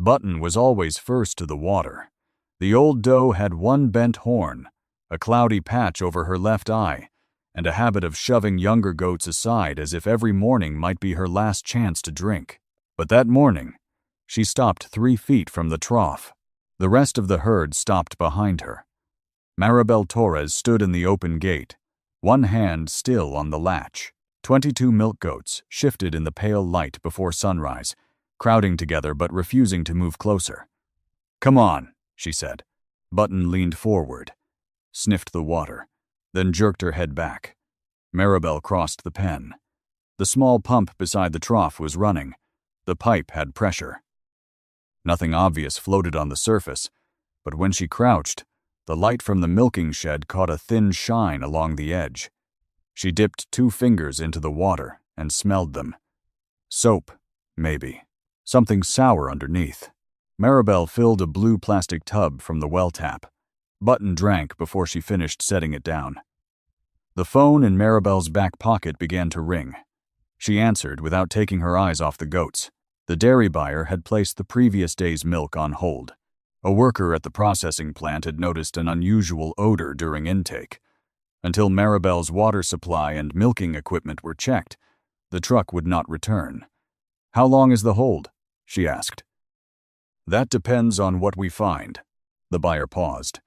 Button was always first to the water. The old doe had one bent horn, a cloudy patch over her left eye, and a habit of shoving younger goats aside as if every morning might be her last chance to drink. But that morning, she stopped 3 feet from the trough. The rest of the herd stopped behind her. Maribel Torres stood in the open gate, one hand still on the latch. 22 milk goats shifted in the pale light before sunrise, crowding together but refusing to move closer. "Come on," she said. Button leaned forward, sniffed the water, then jerked her head back. Maribel crossed the pen. The small pump beside the trough was running. The pipe had pressure. Nothing obvious floated on the surface, but when she crouched, the light from the milking shed caught a thin shine along the edge. She dipped 2 fingers into the water and smelled them. Soap, maybe. Something sour underneath. Maribel filled a blue plastic tub from the well tap. Button drank before she finished setting it down. The phone in Maribel's back pocket began to ring. She answered without taking her eyes off the goats. The dairy buyer had placed the previous day's milk on hold. A worker at the processing plant had noticed an unusual odor during intake. Until Maribel's water supply and milking equipment were checked, the truck would not return. "How long is the hold?" she asked. "That depends on what we find." The buyer paused.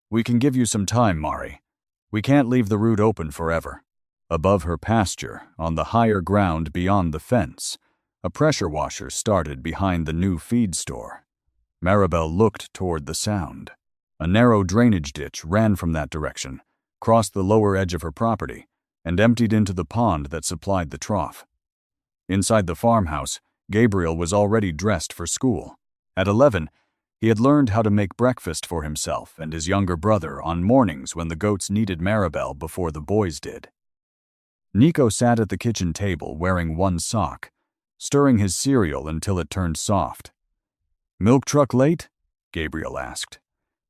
"We can give you some time, Mari. We can't leave the route open forever." Above her pasture, on the higher ground beyond the fence, a pressure washer started behind the new feed store. Maribel looked toward the sound. A narrow drainage ditch ran from that direction, crossed the lower edge of her property, and emptied into the pond that supplied the trough. Inside the farmhouse, Gabriel was already dressed for school. At 11, he had learned how to make breakfast for himself and his younger brother on mornings when the goats needed Maribel before the boys did. Nico sat at the kitchen table wearing one sock, stirring his cereal until it turned soft. "Milk truck late?" Gabriel asked.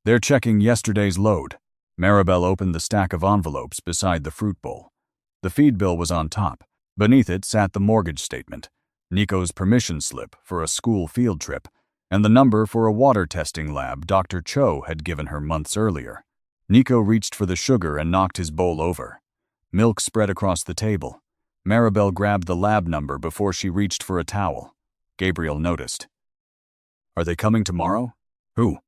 "They're checking yesterday's load." Maribel opened the stack of envelopes beside the fruit bowl. The feed bill was on top. Beneath it sat the mortgage statement, Nico's permission slip for a school field trip, and the number for a water testing lab Dr. Cho had given her months earlier. Nico reached for the sugar and knocked his bowl over. Milk spread across the table. Maribel grabbed the lab number before she reached for a towel. Gabriel noticed. "Are they coming tomorrow?" "Who?"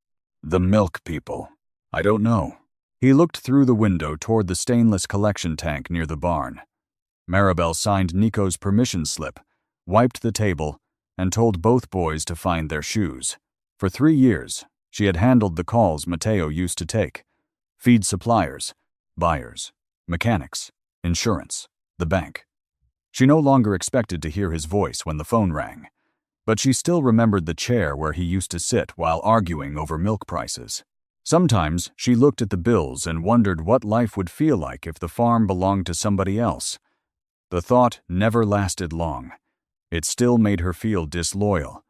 "The milk people." "I don't know." He looked through the window toward the stainless collection tank near the barn. Maribel signed Nico's permission slip, wiped the table, and told both boys to find their shoes. For 3 years, she had handled the calls Mateo used to take. Feed suppliers, buyers, mechanics, insurance, the bank. She no longer expected to hear his voice when the phone rang, but she still remembered the chair where he used to sit while arguing over milk prices. Sometimes she looked at the bills and wondered what life would feel like if the farm belonged to somebody else. The thought never lasted long. It still made her feel disloyal.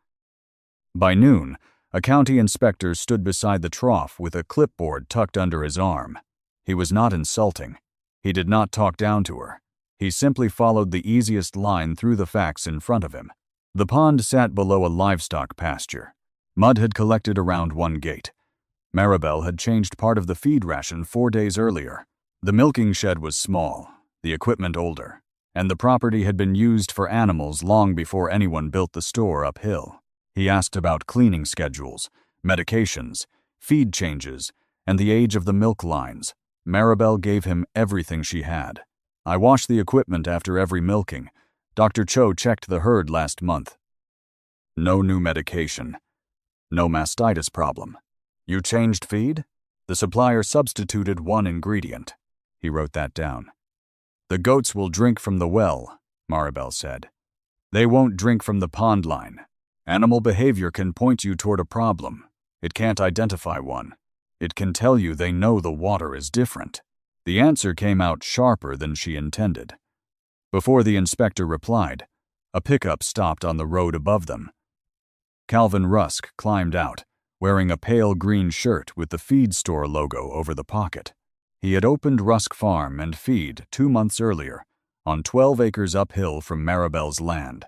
By noon, a county inspector stood beside the trough with a clipboard tucked under his arm. He was not insulting. He did not talk down to her. He simply followed the easiest line through the facts in front of him. The pond sat below a livestock pasture. Mud had collected around one gate. Maribel had changed part of the feed ration 4 days earlier. The milking shed was small, the equipment older, and the property had been used for animals long before anyone built the store uphill. He asked about cleaning schedules, medications, feed changes, and the age of the milk lines. Maribel gave him everything she had. "I wash the equipment after every milking. Dr. Cho checked the herd last month. No new medication. No mastitis problem. You changed feed? The supplier substituted one ingredient." He wrote that down. "The goats will drink from the well," Maribel said. "They won't drink from the pond line. Animal behavior can point you toward a problem. It can't identify one. It can tell you they know the water is different." The answer came out sharper than she intended. Before the inspector replied, a pickup stopped on the road above them. Calvin Rusk climbed out, wearing a pale green shirt with the feed store logo over the pocket. He had opened Rusk Farm and Feed 2 months earlier, on 12 acres uphill from Maribel's land.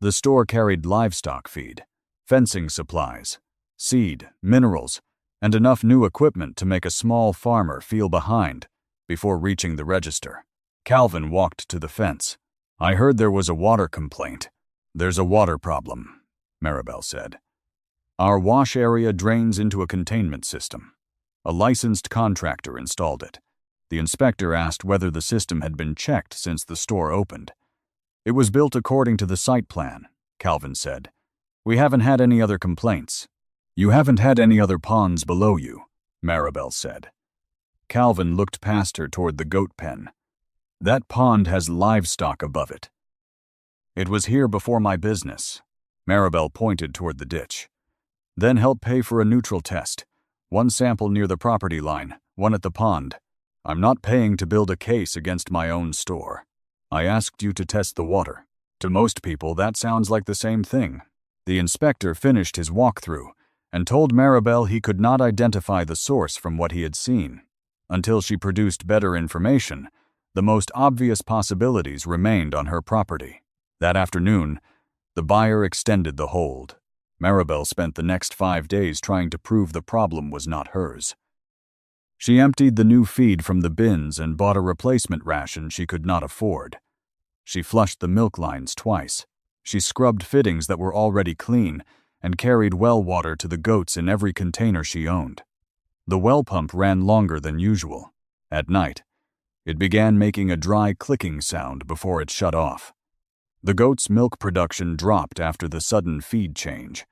The store carried livestock feed, fencing supplies, seed, minerals, and enough new equipment to make a small farmer feel behind before reaching the register. Calvin walked to the fence. "I heard there was a water complaint." "There's a water problem," Maribel said. "Our wash area drains into a containment system. A licensed contractor installed it. The inspector asked whether the system had been checked since the store opened. It was built according to the site plan," Calvin said. "We haven't had any other complaints." "You haven't had any other ponds below you," Maribel said. Calvin looked past her toward the goat pen. "That pond has livestock above it." "It was here before my business." Maribel pointed toward the ditch. "Then help pay for a neutral test. One sample near the property line, one at the pond. I'm not paying to build a case against my own store. I asked you to test the water. To most people, that sounds like the same thing." The inspector finished his walkthrough and told Maribel he could not identify the source from what he had seen. Until she produced better information, the most obvious possibilities remained on her property. That afternoon, the buyer extended the hold. Maribel spent the next 5 days trying to prove the problem was not hers. She emptied the new feed from the bins and bought a replacement ration she could not afford. She flushed the milk lines twice. She scrubbed fittings that were already clean and carried well water to the goats in every container she owned. The well pump ran longer than usual. At night, it began making a dry clicking sound before it shut off. The goats' milk production dropped after the sudden feed change.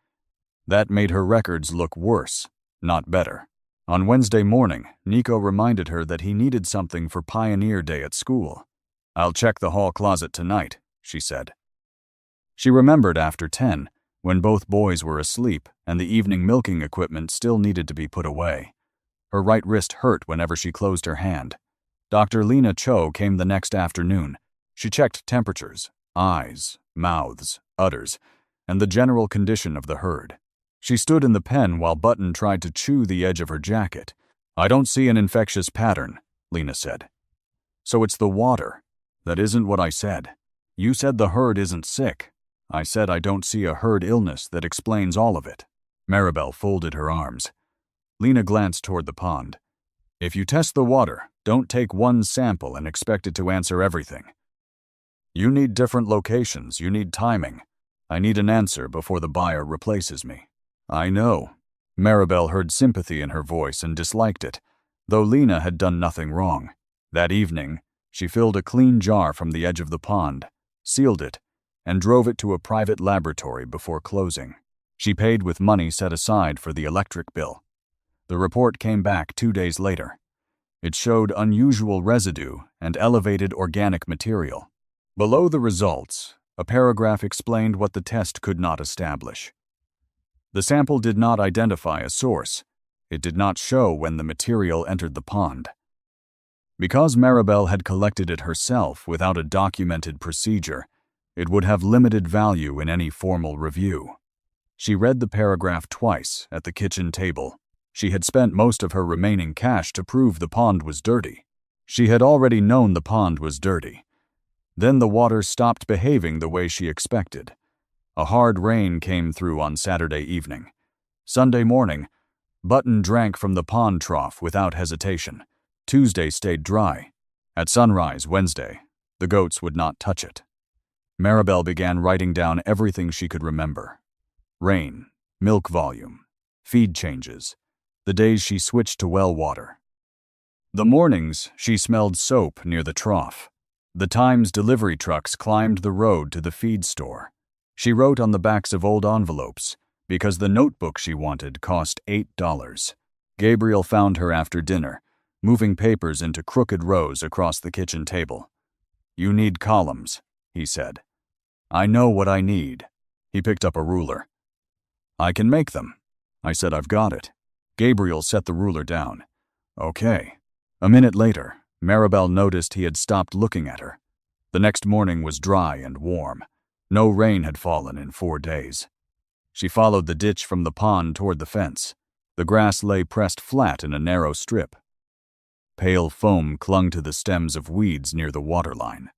That made her records look worse, not better. On Wednesday morning, Nico reminded her that he needed something for Pioneer Day at school. "I'll check the hall closet tonight," she said. She remembered after 10, when both boys were asleep and the evening milking equipment still needed to be put away. Her right wrist hurt whenever she closed her hand. Dr. Lena Cho came the next afternoon. She checked temperatures, eyes, mouths, udders, and the general condition of the herd. She stood in the pen while Button tried to chew the edge of her jacket. "I don't see an infectious pattern," Lena said. "So it's the water." "That isn't what I said. You said the herd isn't sick." "I said I don't see a herd illness that explains all of it." Maribel folded her arms. Lena glanced toward the pond. "If you test the water, don't take one sample and expect it to answer everything. You need different locations, you need timing. I need an answer before the buyer replaces me." "I know." Maribel heard sympathy in her voice and disliked it, though Lena had done nothing wrong. That evening, she filled a clean jar from the edge of the pond, sealed it, and drove it to a private laboratory before closing. She paid with money set aside for the electric bill. The report came back 2 days later. It showed unusual residue and elevated organic material. Below the results, a paragraph explained what the test could not establish. The sample did not identify a source. It did not show when the material entered the pond. Because Maribel had collected it herself without a documented procedure, it would have limited value in any formal review. She read the paragraph twice at the kitchen table. She had spent most of her remaining cash to prove the pond was dirty. She had already known the pond was dirty. Then the water stopped behaving the way she expected. A hard rain came through on Saturday evening. Sunday morning, Button drank from the pond trough without hesitation. Tuesday stayed dry. At sunrise Wednesday, the goats would not touch it. Maribel began writing down everything she could remember. Rain, milk volume, feed changes, the days she switched to well water. The mornings she smelled soap near the trough. The times delivery trucks climbed the road to the feed store. She wrote on the backs of old envelopes, because the notebook she wanted cost $8. Gabriel found her after dinner, moving papers into crooked rows across the kitchen table. "You need columns," he said. "I know what I need." He picked up a ruler. "I can make them." I said, "I've got it." Gabriel set the ruler down. "Okay." A minute later, Maribel noticed he had stopped looking at her. The next morning was dry and warm. No rain had fallen in 4 days. She followed the ditch from the pond toward the fence. The grass lay pressed flat in a narrow strip. Pale foam clung to the stems of weeds near the water line.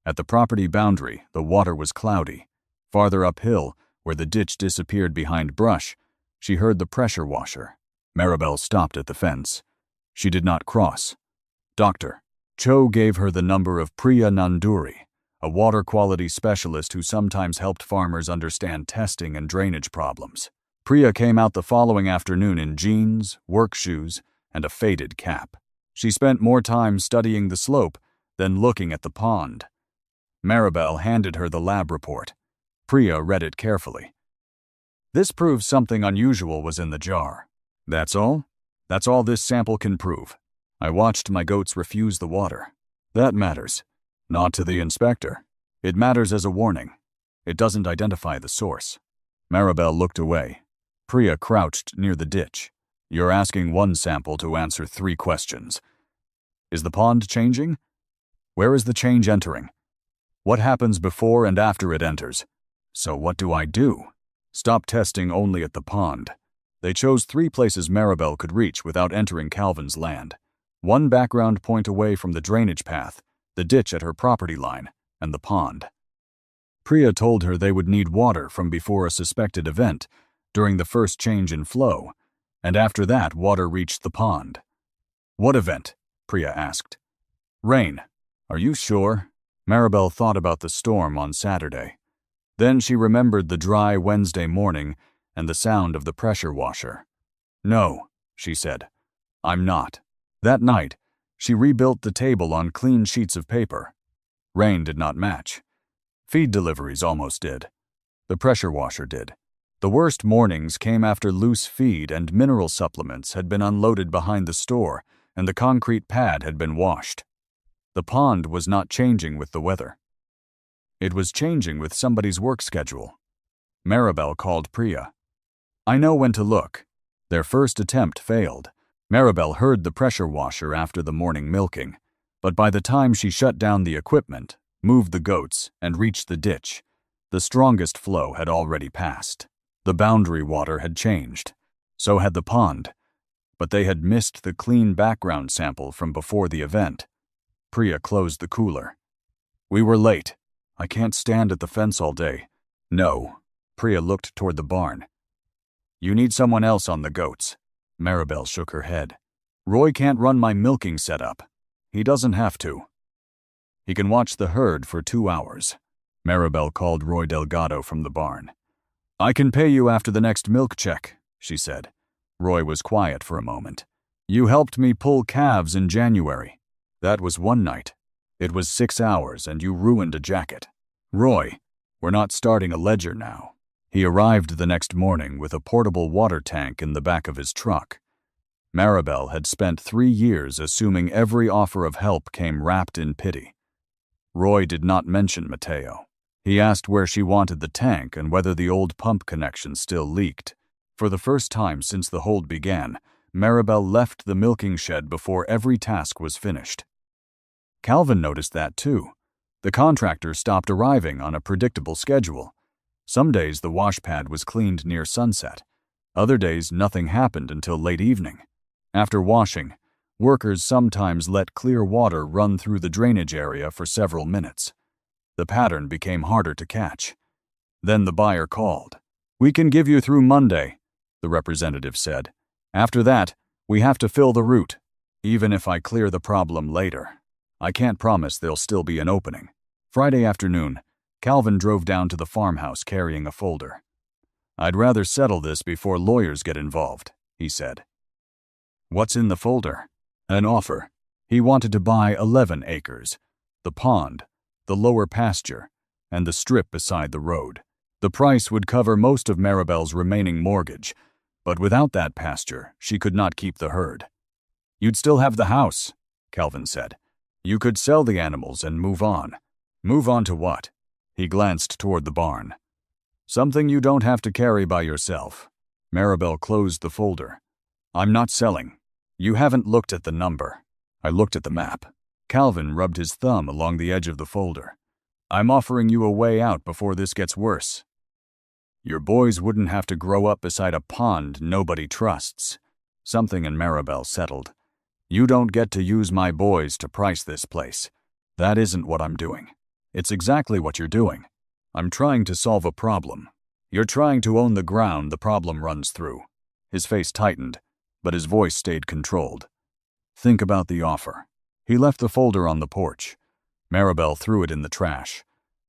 At the property boundary, the water was cloudy. Farther uphill, where the ditch disappeared behind brush, she heard the pressure washer. Maribel stopped at the fence. She did not cross. Doctor. Cho gave her the number of Priya Nanduri, a water quality specialist who sometimes helped farmers understand testing and drainage problems. Priya came out the following afternoon in jeans, work shoes, and a faded cap. She spent more time studying the slope than looking at the pond. Maribel handed her the lab report. Priya read it carefully. This proves something unusual was in the jar. That's all? That's all this sample can prove. I watched my goats refuse the water. That matters. Not to the inspector. It matters as a warning. It doesn't identify the source. Maribel looked away. Priya crouched near the ditch. You're asking one sample to answer 3 questions. Is the pond changing? Where is the change entering? What happens before and after it enters? So what do I do? Stop testing only at the pond. They chose 3 places Maribel could reach without entering Calvin's land. 1 background point away from the drainage path, the ditch at her property line, and the pond. Priya told her they would need water from before a suspected event, during the first change in flow, and after that water reached the pond. What event? Priya asked. Rain. Are you sure? Maribel thought about the storm on Saturday. Then she remembered the dry Wednesday morning and the sound of the pressure washer. No, she said. I'm not. That night, she rebuilt the table on clean sheets of paper. Rain did not match. Feed deliveries almost did. The pressure washer did. The worst mornings came after loose feed and mineral supplements had been unloaded behind the store and the concrete pad had been washed. The pond was not changing with the weather. It was changing with somebody's work schedule. Maribel called Priya. I know when to look. Their first attempt failed. Maribel heard the pressure washer after the morning milking, but by the time she shut down the equipment, moved the goats, and reached the ditch, the strongest flow had already passed. The boundary water had changed. So had the pond, but they had missed the clean background sample from before the event. Priya closed the cooler. We were late. I can't stand at the fence all day. No. Priya looked toward the barn. You need someone else on the goats. Maribel shook her head. Roy can't run my milking setup. He doesn't have to. He can watch the herd for 2 hours. Maribel called Roy Delgado from the barn. I can pay you after the next milk check, she said. Roy was quiet for a moment. You helped me pull calves in January. That was one night. It was 6 hours and you ruined a jacket. Roy, we're not starting a ledger now. He arrived the next morning with a portable water tank in the back of his truck. Maribel had spent 3 years assuming every offer of help came wrapped in pity. Roy did not mention Mateo. He asked where she wanted the tank and whether the old pump connection still leaked. For the first time since the hold began, Maribel left the milking shed before every task was finished. Calvin noticed that too. The contractor stopped arriving on a predictable schedule. Some days the wash pad was cleaned near sunset. Other days nothing happened until late evening. After washing, workers sometimes let clear water run through the drainage area for several minutes. The pattern became harder to catch. Then the buyer called. We can give you through Monday, the representative said. After that, we have to fill the route. Even if I clear the problem later, I can't promise there'll still be an opening. Friday afternoon, Calvin drove down to the farmhouse carrying a folder. I'd rather settle this before lawyers get involved, he said. What's in the folder? An offer. He wanted to buy 11 acres, the pond, the lower pasture, and the strip beside the road. The price would cover most of Maribel's remaining mortgage, but without that pasture, she could not keep the herd. You'd still have the house, Calvin said. You could sell the animals and move on. Move on to what? He glanced toward the barn. Something you don't have to carry by yourself. Maribel closed the folder. I'm not selling. You haven't looked at the number. I looked at the map. Calvin rubbed his thumb along the edge of the folder. I'm offering you a way out before this gets worse. Your boys wouldn't have to grow up beside a pond nobody trusts. Something in Maribel settled. You don't get to use my boys to price this place. That isn't what I'm doing. It's exactly what you're doing. I'm trying to solve a problem. You're trying to own the ground the problem runs through. His face tightened, but his voice stayed controlled. Think about the offer. He left the folder on the porch. Maribel threw it in the trash.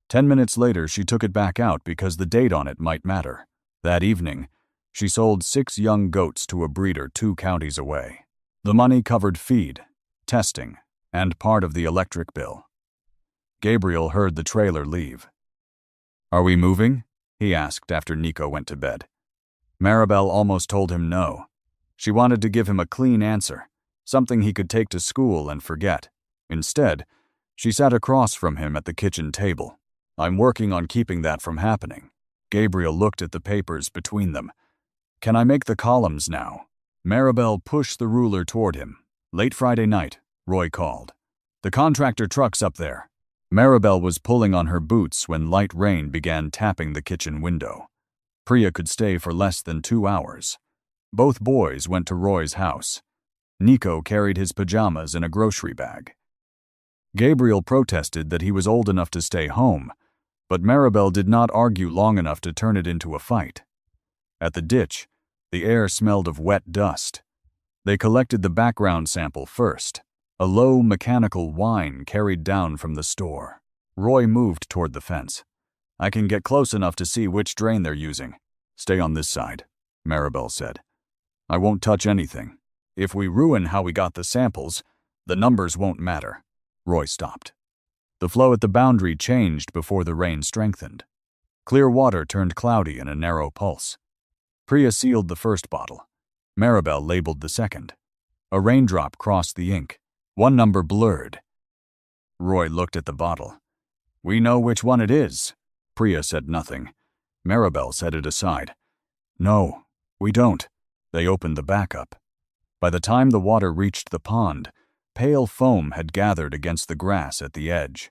10 minutes later, she took it back out because the date on it might matter. That evening, she sold 6 young goats to a breeder 2 counties away. The money covered feed, testing, and part of the electric bill. Gabriel heard the trailer leave. Are we moving? He asked after Nico went to bed. Maribel almost told him no. She wanted to give him a clean answer, something he could take to school and forget. Instead, she sat across from him at the kitchen table. I'm working on keeping that from happening. Gabriel looked at the papers between them. Can I make the columns now? Maribel pushed the ruler toward him. Late Friday night, Roy called. The contractor truck's up there. Maribel was pulling on her boots when light rain began tapping the kitchen window. Priya could stay for less than 2 hours. Both boys went to Roy's house. Nico carried his pajamas in a grocery bag. Gabriel protested that he was old enough to stay home, but Maribel did not argue long enough to turn it into a fight. At the ditch, the air smelled of wet dust. They collected the background sample first, a low mechanical whine carried down from the store. Roy moved toward the fence. I can get close enough to see which drain they're using. Stay on this side, Maribel said. I won't touch anything. If we ruin how we got the samples, the numbers won't matter. Roy stopped. The flow at the boundary changed before the rain strengthened. Clear water turned cloudy in a narrow pulse. Priya sealed the first bottle. Maribel labeled the second. A raindrop crossed the ink. One number blurred. Roy looked at the bottle. We know which one it is. Priya said nothing. Maribel set it aside. No, we don't. They opened the backup. By the time the water reached the pond, pale foam had gathered against the grass at the edge.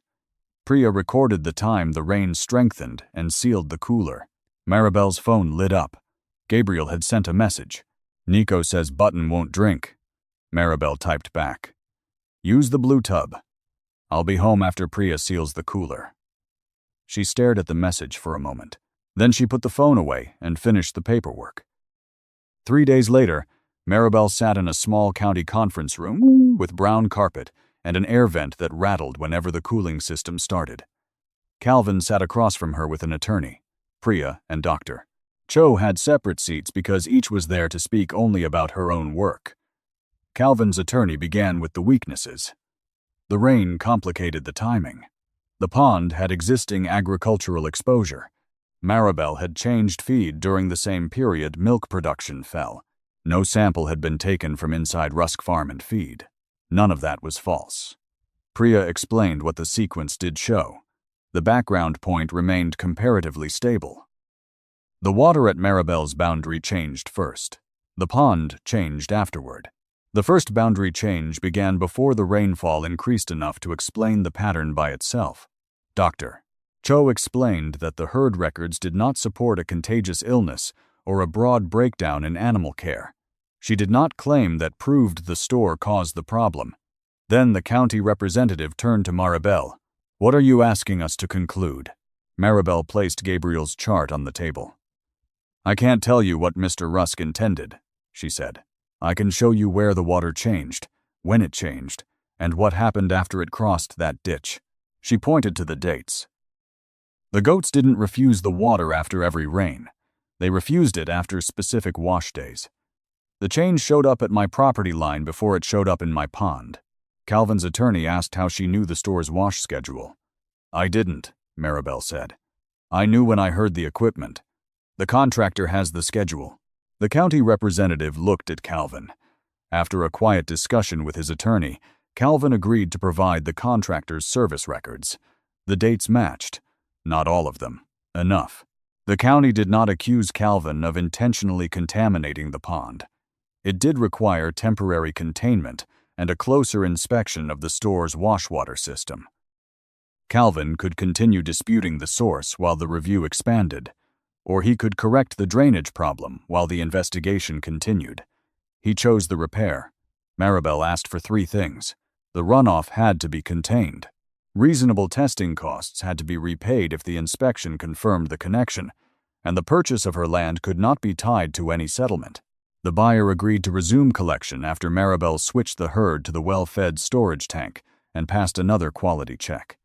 Priya recorded the time the rain strengthened and sealed the cooler. Maribel's phone lit up. Gabriel had sent a message. Nico says Button won't drink. Maribel typed back. Use the blue tub. I'll be home after Priya seals the cooler. She stared at the message for a moment. Then she put the phone away and finished the paperwork. 3 days later, Maribel sat in a small county conference room with brown carpet and an air vent that rattled whenever the cooling system started. Calvin sat across from her with an attorney, Priya and Dr. Cho had separate seats because each was there to speak only about her own work. Calvin's attorney began with the weaknesses. The rain complicated the timing. The pond had existing agricultural exposure. Maribel had changed feed during the same period milk production fell. No sample had been taken from inside Rusk Farm and feed. None of that was false. Priya explained what the sequence did show. The background point remained comparatively stable. The water at Maribel's boundary changed first. The pond changed afterward. The first boundary change began before the rainfall increased enough to explain the pattern by itself. Dr. Cho explained that the herd records did not support a contagious illness or a broad breakdown in animal care. She did not claim that proved the store caused the problem. Then the county representative turned to Maribel. What are you asking us to conclude? Maribel placed Gabriel's chart on the table. I can't tell you what Mr. Rusk intended, she said. I can show you where the water changed, when it changed, and what happened after it crossed that ditch. She pointed to the dates. The goats didn't refuse the water after every rain. They refused it after specific wash days. The change showed up at my property line before it showed up in my pond. Calvin's attorney asked how she knew the store's wash schedule. I didn't, Maribel said. I knew when I heard the equipment. The contractor has the schedule. The county representative looked at Calvin. After a quiet discussion with his attorney, Calvin agreed to provide the contractor's service records. The dates matched. Not all of them. Enough. The county did not accuse Calvin of intentionally contaminating the pond. It did require temporary containment and a closer inspection of the store's washwater system. Calvin could continue disputing the source while the review expanded, or he could correct the drainage problem while the investigation continued. He chose the repair. Maribel asked for 3 things. The runoff had to be contained. Reasonable testing costs had to be repaid if the inspection confirmed the connection, and the purchase of her land could not be tied to any settlement. The buyer agreed to resume collection after Maribel switched the herd to the well-fed storage tank and passed another quality check.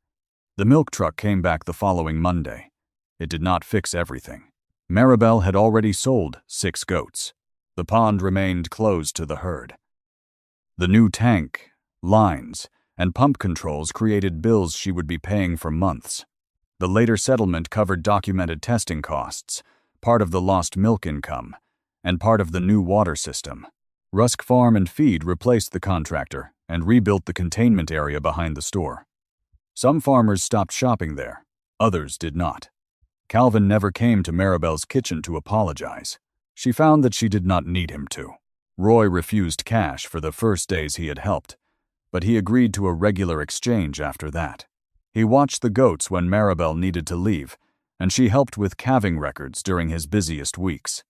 The milk truck came back the following Monday. It did not fix everything. Maribel had already sold 6 goats. The pond remained closed to the herd. The new tank, lines, and pump controls created bills she would be paying for months. The later settlement covered documented testing costs, part of the lost milk income, and part of the new water system. Rusk Farm and Feed replaced the contractor and rebuilt the containment area behind the store. Some farmers stopped shopping there, others did not. Calvin never came to Maribel's kitchen to apologize. She found that she did not need him to. Roy refused cash for the first days he had helped, but he agreed to a regular exchange after that. He watched the goats when Maribel needed to leave, and she helped with calving records during his busiest weeks.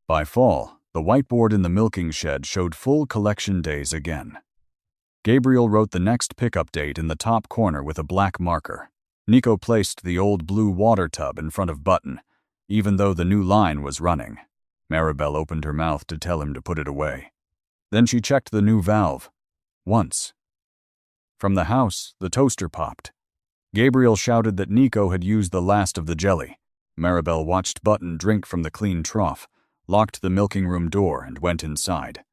By fall, the whiteboard in the milking shed showed full collection days again. Gabriel wrote the next pickup date in the top corner with a black marker. Nico placed the old blue water tub in front of Button, even though the new line was running. Maribel opened her mouth to tell him to put it away. Then she checked the new valve. Once. From the house, the toaster popped. Gabriel shouted that Nico had used the last of the jelly. Maribel watched Button drink from the clean trough, locked the milking room door, and went inside.